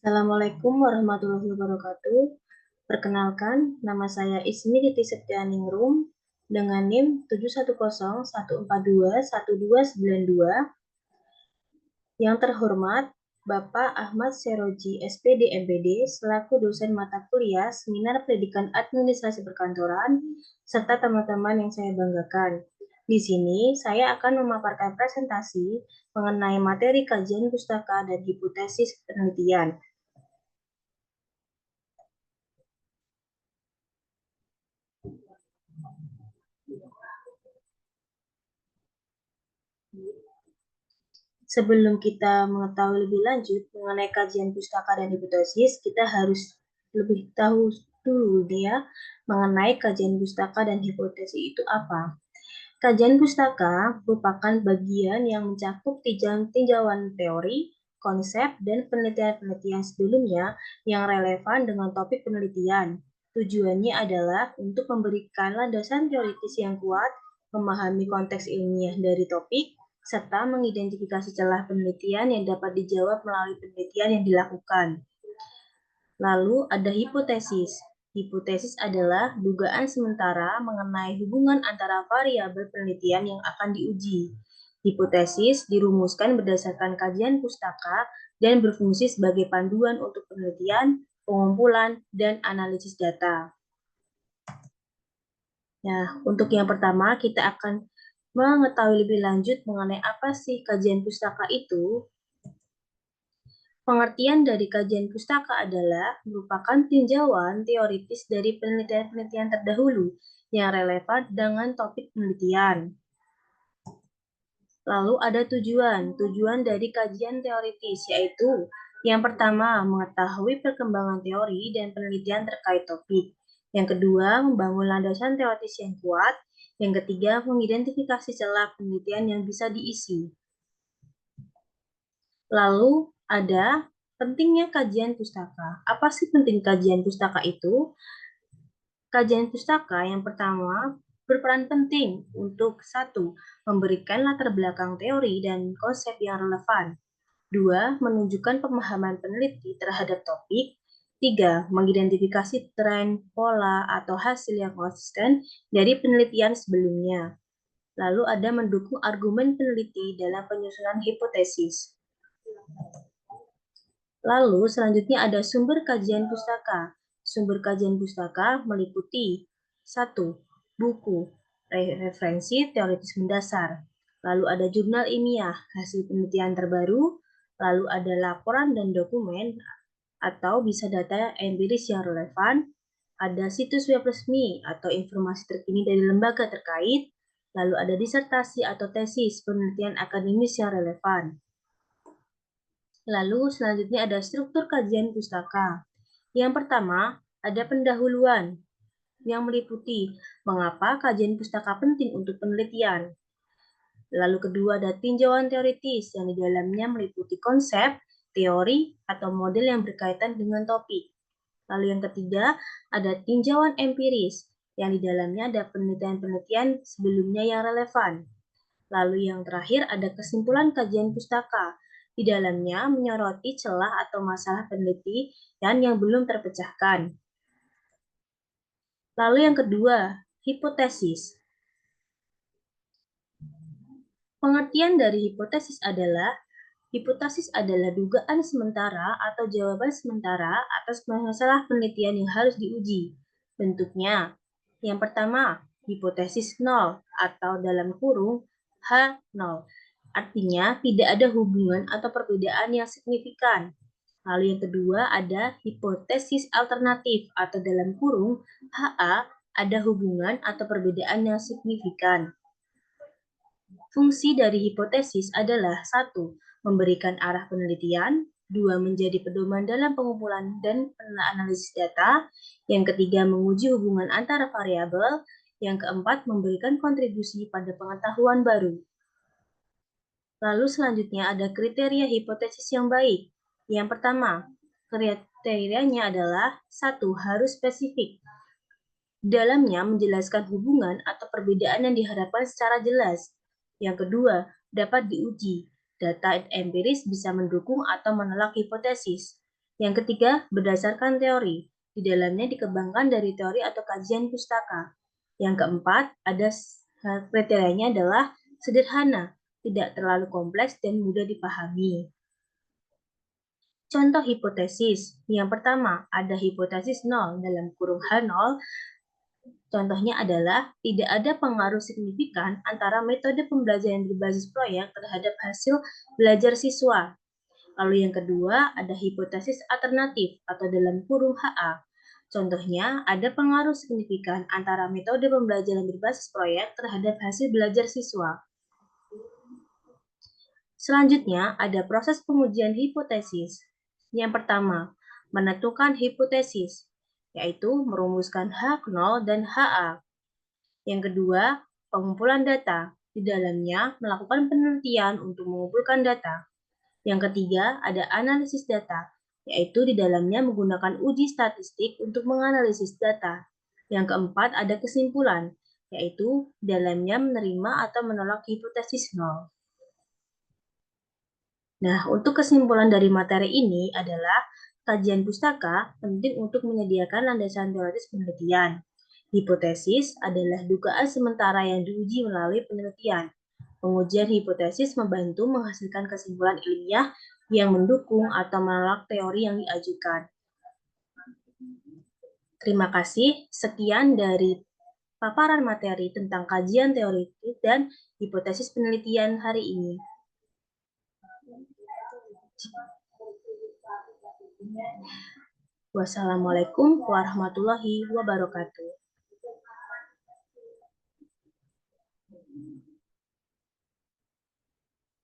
Assalamualaikum warahmatullahi wabarakatuh. Perkenalkan, nama saya Ismi Titi Septianingrum dengan NIM 71014219292. Yang terhormat, Bapak Ahmad Seroji, SPD MPD, selaku dosen mata kuliah Seminar Pendidikan Administrasi Perkantoran, serta teman-teman yang saya banggakan. Di sini, saya akan memaparkan presentasi mengenai materi kajian pustaka dan hipotesis penelitian. Sebelum kita mengetahui lebih lanjut mengenai kajian pustaka dan hipotesis, kita harus lebih tahu dulu dia mengenai kajian pustaka dan hipotesis itu apa. Kajian pustaka merupakan bagian yang mencakup tinjauan teori, konsep, dan penelitian-penelitian sebelumnya yang relevan dengan topik penelitian. Tujuannya adalah untuk memberikan landasan teoritis yang kuat, memahami konteks ilmiah dari topik, serta mengidentifikasi celah penelitian yang dapat dijawab melalui penelitian yang dilakukan. Lalu ada hipotesis. Hipotesis adalah dugaan sementara mengenai hubungan antara variabel penelitian yang akan diuji. Hipotesis dirumuskan berdasarkan kajian pustaka dan berfungsi sebagai panduan untuk penelitian, pengumpulan, dan analisis data. Nah, untuk yang pertama kita akan mengetahui lebih lanjut mengenai apa sih kajian pustaka itu. Pengertian dari kajian pustaka adalah merupakan tinjauan teoritis dari penelitian-penelitian terdahulu yang relevan dengan topik penelitian. Lalu ada tujuan dari kajian teoritis, yaitu yang pertama, mengetahui perkembangan teori dan penelitian terkait topik. Yang kedua, membangun landasan teoritis yang kuat. Yang ketiga, mengidentifikasi celah penelitian yang bisa diisi. Lalu ada pentingnya kajian pustaka. Apa sih penting kajian pustaka itu? Kajian pustaka yang pertama berperan penting untuk satu, memberikan latar belakang teori dan konsep yang relevan. Dua, menunjukkan pemahaman peneliti terhadap topik. Tiga, mengidentifikasi tren, pola, atau hasil yang konsisten dari penelitian sebelumnya. Lalu ada mendukung argumen peneliti dalam penyusunan hipotesis. Lalu selanjutnya ada sumber kajian pustaka. Sumber kajian pustaka meliputi 1. Buku, referensi teoritis mendasar. Lalu ada jurnal ilmiah, hasil penelitian terbaru. Lalu ada laporan dan dokumen atau bisa data empiris yang relevan. Ada situs web resmi atau informasi terkini dari lembaga terkait. Lalu ada disertasi atau tesis penelitian akademis yang relevan. Lalu selanjutnya ada struktur kajian pustaka. Yang pertama, ada pendahuluan yang meliputi mengapa kajian pustaka penting untuk penelitian. Lalu kedua ada tinjauan teoritis yang di dalamnya meliputi konsep, teori, atau model yang berkaitan dengan topik. Lalu yang ketiga ada tinjauan empiris yang di dalamnya ada penelitian-penelitian sebelumnya yang relevan. Lalu yang terakhir ada kesimpulan kajian pustaka. Di dalamnya menyoroti celah atau masalah penelitian yang belum terpecahkan. Lalu yang kedua, hipotesis. Pengertian dari hipotesis adalah dugaan sementara atau jawaban sementara atas masalah penelitian yang harus diuji. Bentuknya, yang pertama, hipotesis nol atau dalam kurung H0. Artinya tidak ada hubungan atau perbedaan yang signifikan. Lalu yang kedua ada hipotesis alternatif atau dalam kurung HA, ada hubungan atau perbedaan yang signifikan. Fungsi dari hipotesis adalah 1. Memberikan arah penelitian, 2. Menjadi pedoman dalam pengumpulan dan analisis data, yang ketiga menguji hubungan antara variabel, yang keempat memberikan kontribusi pada pengetahuan baru. Lalu selanjutnya ada kriteria hipotesis yang baik. Yang pertama, kriterianya adalah 1. Harus spesifik. Dalamnya menjelaskan hubungan atau perbedaan yang diharapkan secara jelas. Yang kedua, dapat diuji. Data empiris bisa mendukung atau menolak hipotesis. Yang ketiga, berdasarkan teori. Di dalamnya dikembangkan dari teori atau kajian pustaka. Yang keempat, ada kriterianya adalah sederhana, tidak terlalu kompleks dan mudah dipahami. Contoh hipotesis. Yang pertama, ada hipotesis 0 dalam kurung H0. Contohnya adalah tidak ada pengaruh signifikan antara metode pembelajaran berbasis proyek terhadap hasil belajar siswa. Lalu yang kedua, ada hipotesis alternatif atau dalam kurung HA. Contohnya, ada pengaruh signifikan antara metode pembelajaran berbasis proyek terhadap hasil belajar siswa. Selanjutnya, ada proses pengujian hipotesis. Yang pertama, menentukan hipotesis, yaitu merumuskan H0 dan HA. Yang kedua, pengumpulan data. Di dalamnya, melakukan penelitian untuk mengumpulkan data. Yang ketiga, ada analisis data, yaitu di dalamnya menggunakan uji statistik untuk menganalisis data. Yang keempat, ada kesimpulan, yaitu di dalamnya menerima atau menolak hipotesis nol. Nah, untuk kesimpulan dari materi ini adalah kajian pustaka penting untuk menyediakan landasan teoritis penelitian. Hipotesis adalah dugaan sementara yang diuji melalui penelitian. Pengujian hipotesis membantu menghasilkan kesimpulan ilmiah yang mendukung atau menolak teori yang diajukan. Terima kasih. Sekian dari paparan materi tentang kajian teoritis dan hipotesis penelitian hari ini. Wassalamualaikum warahmatullahi wabarakatuh.